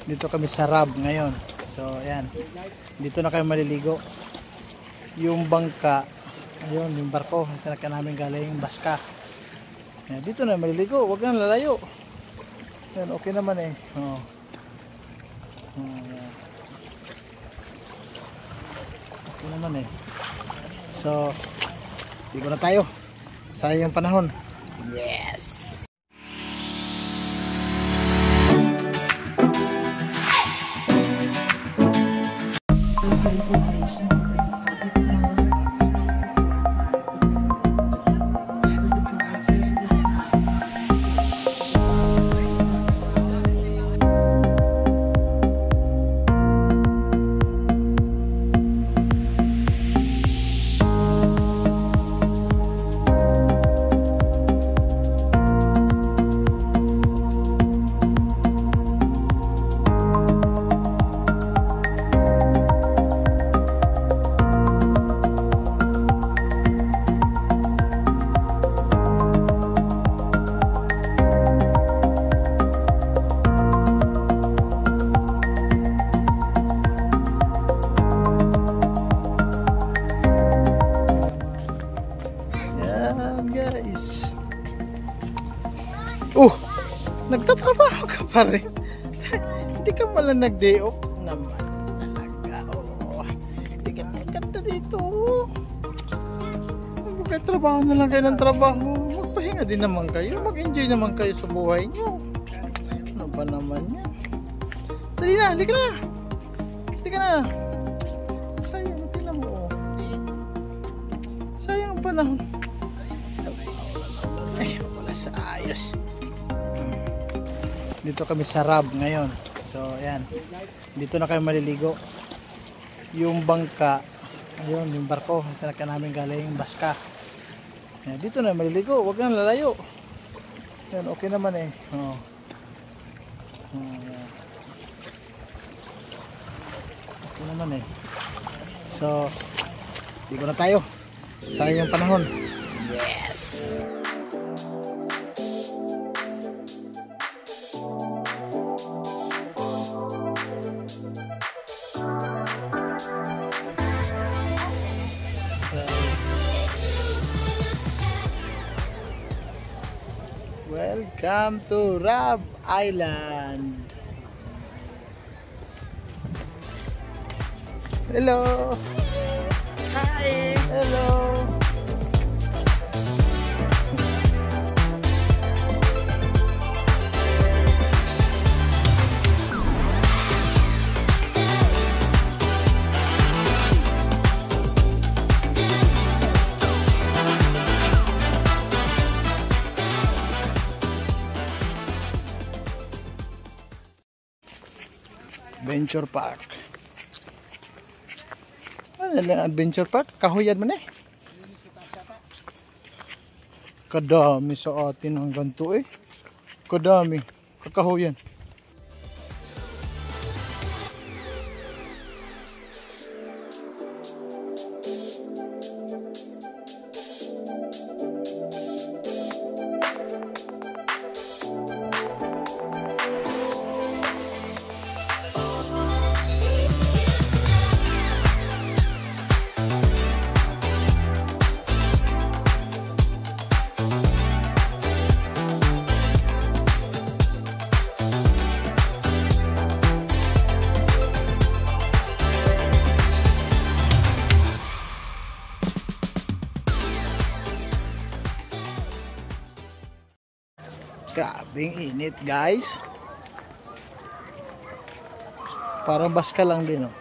Dito kami sa Rab ngayon. So ayan, dito na kayo maliligo. Yung bangka, ayun, yung barko sinakyan namin galing Baska. Ayan, dito na maliligo, wag na lalayo. Ayan, okay naman eh. Okay naman eh. So ligo na tayo. Sayang yung panahon. Yes. Guys, nagtatrabaho ka pa rin. Hindi ka malang nag-day off naman talaga. Hindi ka magkanta dito. Magkatrabaho na lang kayo ng trabaho. Magpahinga din naman kayo. Mag-enjoy naman kayo sa buhay nyo. Ano ba naman yan? Dali na, halika na. Halika na. Sayang, tingnan mo. Sayang ang panahon. Ay, wala sa ayos. Dito kami sa Rab ngayon. So ayan, dito na kayo maliligo. Yung bangka, ayun, yung barko sinakyan namin galing Baska. Ayan, dito na maliligo, wag na lalayo. Ayan, okay naman eh. Okay naman eh. So ligo na tayo. Sayang yung panahon. Yes. Welcome to Rab Island. Hello. Hi. Hello. Adventure Park. Ano lang Adventure Park? Kahuyan mo na eh. Kadami sa atin ang ganito eh. Kadami. Kakahuyan. Grabing init guys. Parang Baska lang din oh.